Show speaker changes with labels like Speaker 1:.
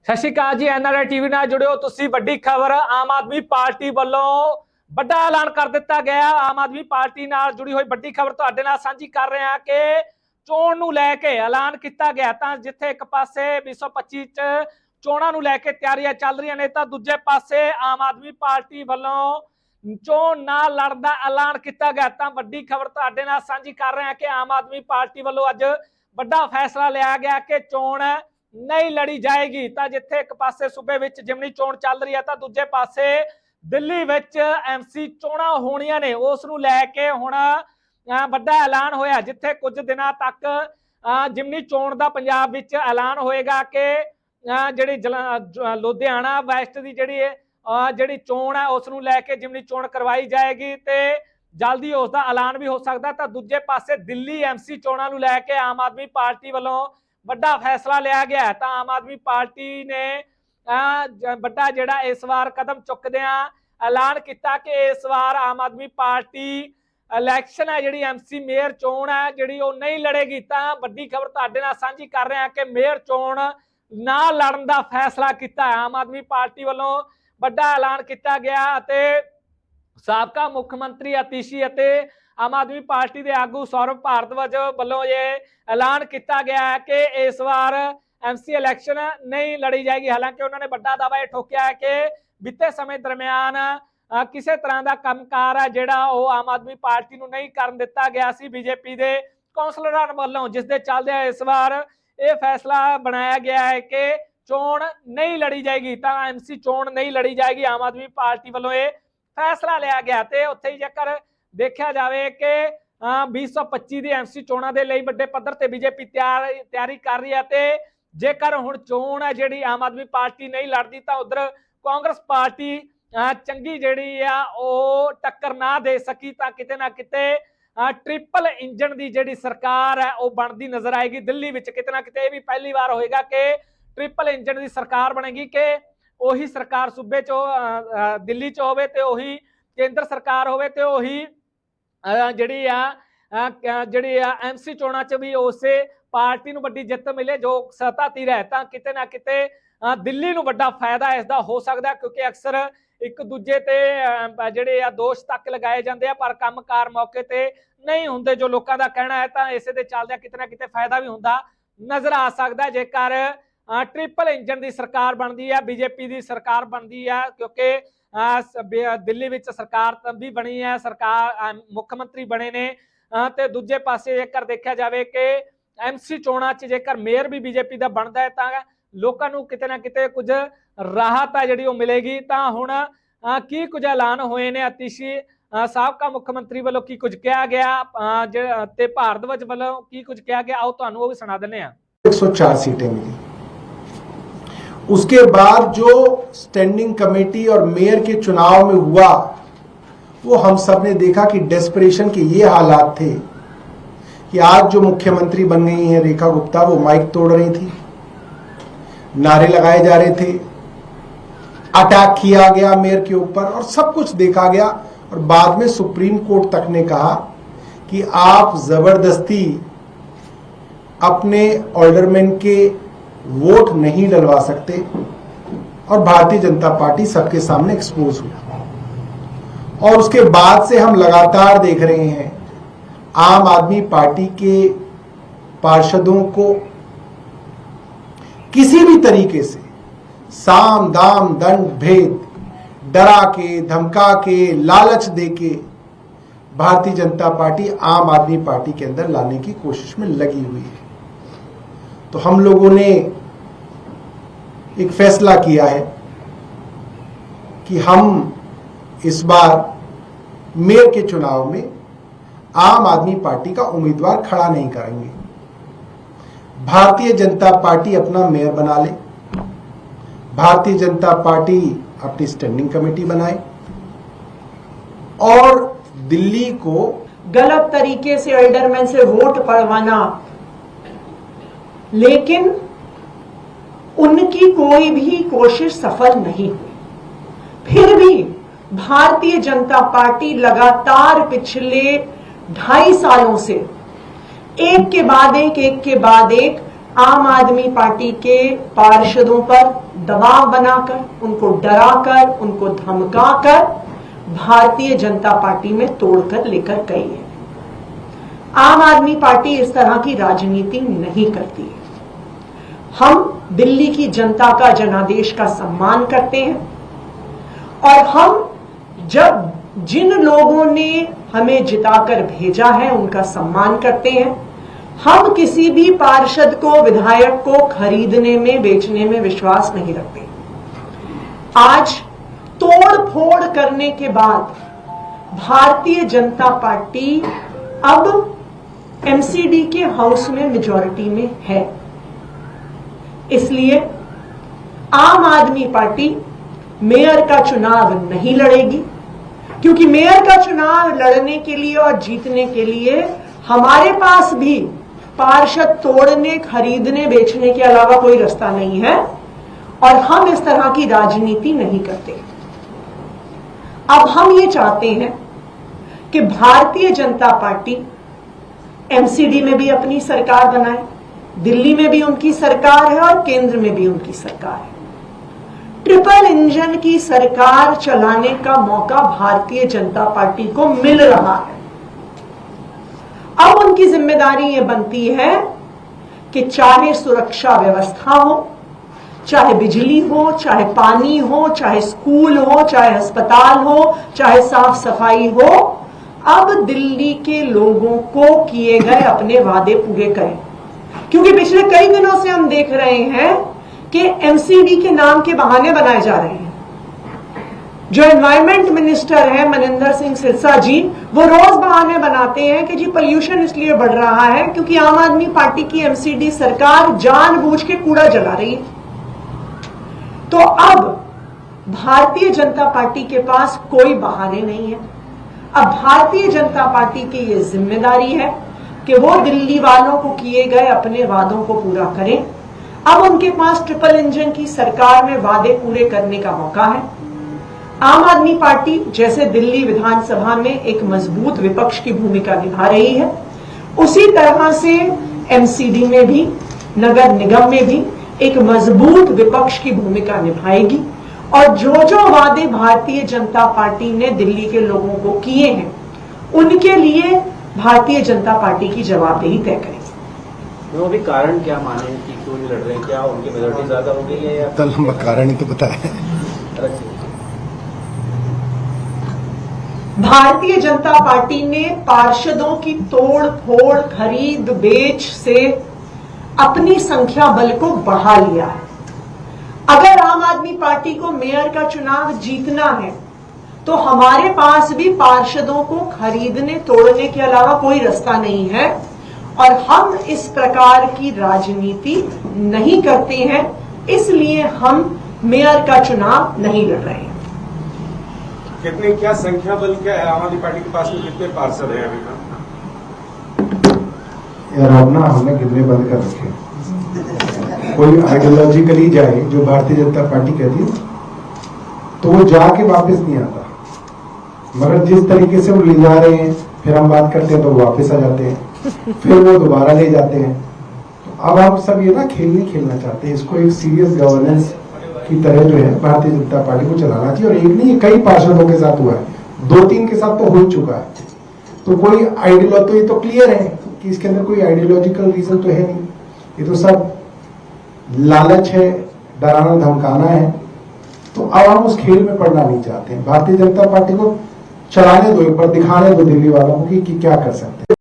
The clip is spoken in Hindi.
Speaker 1: सत श्री अकाल जी। एनआरआई टीवी नाल जुड़ियो तुसी। वड्डी खबर आम आदमी पार्टी वालों बड़ा ऐलान कर दिता गया। आम आदमी पार्टी नाल जुड़ी हुई वड्डी खबर तुहाडे नाल सांझी कर रहे हैं कि चोण नूं लैके ऐलान किया गया। तां जिथे एक पासे 2025 च चोणां नूं लैके तैयारियां चल रही ने, तां दूजे पासे आम आदमी पार्टी वालों चोण ना लड़न दा ऐलान किया गया। तां वड्डी खबर तुहाडे नाल सांझी कर रहे हैं कि आम आदमी पार्टी वालों अज बड़ा फैसला लिया गया कि चोण नहीं लड़ी जाएगी। तो जिथे एक पासे सूबे विच जिमनी चोण चल रही है, तो दूजे पासे दिल्ली विच एमसी चोणा होणियां ने, उस नूं लैके हुण बड़ा ऐलान होया। जिथे कुछ दिनों तक जिमनी चोण का पंजाब विच ऐलान होएगा कि जिहड़ी लुधियाना वैस्ट की जिहड़ी चोण है उस नूं लैके जिमनी चोण करवाई जाएगी ते जल्दी उसका ऐलान भी हो सकता। तो दूजे पासे दिल्ली एमसी चोणा नूं लैके आम आदमी पार्टी वालों बड़ा फैसला लिया गया है। तो आम आदमी पार्टी ने बड़ा जिहड़ा इस बार कदम चुकदियां ऐलान किया कि इस बार आम आदमी पार्टी इलैक्शन है जिहड़ी एमसी मेयर चोण है जिहड़ी वो नहीं लड़ेगी। तो वड्डी खबर तुहाडे नाल सांझी कर रहे हैं कि मेयर चोण ना लड़न का फैसला किया है। आम आदमी पार्टी वालों बड़ा ऐलान किया गया ते साबका मुख मंत्री आतिशी अते आम आदमी पार्टी के आगू सौरभ भारद्वाज वालों ये ऐलान किया गया है कि इस बार एमसी इलैक्शन नहीं लड़ी जाएगी। हालांकि उन्होंने बड़ा दावा यह ठोकिया है कि बीते समय दरम्यान किसी तरह का कामकार है जिहड़ा वो आम आदमी पार्टी नूं नहीं करन दिता गया सी बीजेपी के कौंसलरां वालों, जिस दे चलदे इस बार यह फैसला बनाया गया है कि चोण नहीं लड़ी जाएगी। तो एमसी चोण नहीं लड़ी जाएगी, आम आदमी पार्टी वालों ये फैसला लिया गया। तो उत्थे ही जेकर देखा जाए कि 2025 की एमसी चोणों के लिए बड़े पद्धर से बीजेपी तैयारी कर रही है। तो जेकर हुण चोण है जिहड़ी आम आदमी पार्टी नहीं लड़ती, तो उधर कांग्रेस पार्टी चंगी जिहड़ी आ वो टक्कर ना दे सकी, तो किते ना किते ट्रिपल इंजन की जिहड़ी सरकार है वो बनती नजर आएगी दिल्ली विच। किते ना किते भी पहली बार होएगा कि ट्रिपल इंजन की सरकार बनेगी कि उही सरकार सूबे चो दिल्ली च होवे ते उही केंद्र सरकार होवे ते उही जिहड़ी एमसी चोणां च भी उसे पार्टी नूं वड्डी जित मिले जो सत्ता ती रहे। तां किते ना किते दिल्ली नूं वड्डा फायदा इसदा हो सकदा, क्योंकि अक्सर एक दूजे ते जिहड़े दोष तक लगाए जांदे आ पर कामकार मौके ते नहीं हुंदे जो लोकां दा कहना है। तां इसे दे चलदे किते ना किते फायदा भी हुंदा नजर आ सकदा जेकर ट्रिपल इंजन की सरकार बनती है, बीजेपी की सरकार बनती है। क्योंकि दिल्ली विच सरकार भी बनी है, सरकार मुख्यमंत्री बने ने, ते दूजे पासे जेकर देखा जाए कि एमसी चोणां च जेकर मेयर भी बीजेपी का बनता है तो लोगों को किते ना किते कुछ राहत है जिहड़ी मिलेगी। तो हुण की कुछ ऐलान होए ने आतिशी साबका मुख्यमंत्री वालों की कुछ कहा गया ते भारद्वाज वालों की कुछ कहा गया, आओ तुहानूं वो भी सुना दिंदे हां।
Speaker 2: 104 सीटें मिली। उसके बाद जो स्टैंडिंग कमेटी और मेयर के चुनाव में हुआ वो हम सब ने देखा कि डेस्परेशन के ये हालात थे कि आज जो मुख्यमंत्री बन गई हैं रेखा गुप्ता, वो माइक तोड़ रही थी, नारे लगाए जा रहे थे, अटैक किया गया मेयर के ऊपर और सब कुछ देखा गया। और बाद में सुप्रीम कोर्ट तक ने कहा कि आप जबरदस्ती अपने ऑल्डरमैन के वोट नहीं डलवा सकते, और भारतीय जनता पार्टी सबके सामने एक्सपोज हुई। और उसके बाद से हम लगातार देख रहे हैं आम आदमी पार्टी के पार्षदों को किसी भी तरीके से साम दाम दंड भेद डरा के धमका के लालच दे के भारतीय जनता पार्टी आम आदमी पार्टी के अंदर लाने की कोशिश में लगी हुई है। तो हम लोगों ने एक फैसला किया है कि हम इस बार मेयर के चुनाव में आम आदमी पार्टी का उम्मीदवार खड़ा नहीं करेंगे। भारतीय जनता पार्टी अपना मेयर बना ले, भारतीय जनता पार्टी अपनी स्टैंडिंग कमेटी बनाए और दिल्ली को
Speaker 3: गलत तरीके से अल्डरमैन से वोट पड़वाना, लेकिन उनकी कोई भी कोशिश सफल नहीं हुई। फिर भी भारतीय जनता पार्टी लगातार पिछले 2.5 सालों से एक के बाद एक आम आदमी पार्टी के पार्षदों पर दबाव बनाकर, उनको डराकर, उनको धमकाकर भारतीय जनता पार्टी में तोड़कर लेकर गई है। आम आदमी पार्टी इस तरह की राजनीति नहीं करती है। हम दिल्ली की जनता का, जनादेश का सम्मान करते हैं और हम जब जिन लोगों ने हमें जिताकर भेजा है उनका सम्मान करते हैं। हम किसी भी पार्षद को, विधायक को खरीदने में, बेचने में विश्वास नहीं रखते। आज तोड़ फोड़ करने के बाद भारतीय जनता पार्टी अब एमसीडी के हाउस में मेजॉरिटी में है। इसलिए आम आदमी पार्टी मेयर का चुनाव नहीं लड़ेगी, क्योंकि मेयर का चुनाव लड़ने के लिए और जीतने के लिए हमारे पास भी पार्षद तोड़ने, खरीदने, बेचने के अलावा कोई रास्ता नहीं है और हम इस तरह की राजनीति नहीं करते। अब हम ये चाहते हैं कि भारतीय जनता पार्टी एमसीडी में भी अपनी सरकार बनाए, दिल्ली में भी उनकी सरकार है और केंद्र में भी उनकी सरकार है। ट्रिपल इंजन की सरकार चलाने का मौका भारतीय जनता पार्टी को मिल रहा है। अब उनकी जिम्मेदारी ये बनती है कि चाहे सुरक्षा व्यवस्था हो, चाहे बिजली हो, चाहे पानी हो, चाहे स्कूल हो, चाहे अस्पताल हो, चाहे साफ सफाई हो, अब दिल्ली के लोगों को किए गए अपने वादे पूरे करें। क्योंकि पिछले कई दिनों से हम देख रहे हैं कि एमसीडी के नाम के बहाने बनाए जा रहे हैं। जो एनवायरमेंट मिनिस्टर है मनिंदर सिंह सिरसा जी, वो रोज बहाने बनाते हैं कि जी पोल्यूशन इसलिए बढ़ रहा है क्योंकि आम आदमी पार्टी की एमसीडी सरकार जानबूझ के कूड़ा जला रही है। तो अब भारतीय जनता पार्टी के पास कोई बहाने नहीं है। अब भारतीय जनता पार्टी की ये जिम्मेदारी है कि वो दिल्ली वालों को किए गए अपने वादों को पूरा करें। अब उनके पास ट्रिपल इंजन की सरकार में वादे पूरे करने का मौका है। आम आदमी पार्टी जैसे दिल्ली विधानसभा में एक मजबूत विपक्ष की भूमिका निभा रही है, उसी तरह से एमसीडी में भी, नगर निगम में भी एक मजबूत विपक्ष की भूमिका निभाएगी और जो जो वादे भारतीय जनता पार्टी ने दिल्ली के लोगों को किए हैं उनके लिए भारतीय जनता पार्टी की जवाबदेही तय करेगी।
Speaker 4: वो भी कारण क्या माने कि क्यों नहीं लड़ रहे हैं? क्या उनकी मेजोरिटी ज्यादा हो गई है या
Speaker 2: तो लंबा कारण ही तो बताया।
Speaker 3: भारतीय जनता पार्टी ने पार्षदों की तोड़ फोड़, खरीद बेच से अपनी संख्या बल को बढ़ा लिया है। अगर आम आदमी पार्टी को मेयर का चुनाव जीतना है तो हमारे पास भी पार्षदों को खरीदने, तोड़ने के अलावा कोई रास्ता नहीं है और हम इस प्रकार की राजनीति नहीं करते हैं। इसलिए हम मेयर का चुनाव नहीं लड़ रहे हैं।
Speaker 5: कितने, क्या संख्या बल क्या है आम आदमी पार्टी के पास में? कितने पार्षद हैं अभी तक?
Speaker 2: यार अब ना हमने गिनने बंद कर रखे। कोई आइडियोलॉजिकली जाए, जो भारतीय जनता पार्टी कहती है, तो वो जाके वापस नहीं आता। मगर जिस तरीके से वो ले जा रहे हैं, फिर हम बात करते हैं तो वो वापस आ जाते हैं, फिर वो दोबारा ले जाते हैं। तो अब हम सब ये ना खेल नहीं खेलना चाहते हैं। इसको एक सीरियस गवर्नेंस की तरह जो है भारतीय जनता पार्टी को चलाना चाहिए। और एक नहीं, कई पार्षदों के साथ हुआ है, 2-3 के साथ तो हो चुका है। तो कोई आइडियोलॉजी, तो ये तो क्लियर है कि इसके अंदर कोई आइडियोलॉजिकल रीजन तो है नहीं। ये तो सब लालच है, डराना धमकाना है। तो अब हम उस खेल में पड़ना नहीं चाहते हैं। भारतीय जनता पार्टी को चलाने दो, एक बार दिखाने दो दिल्ली वालों को कि क्या कर सकते हैं।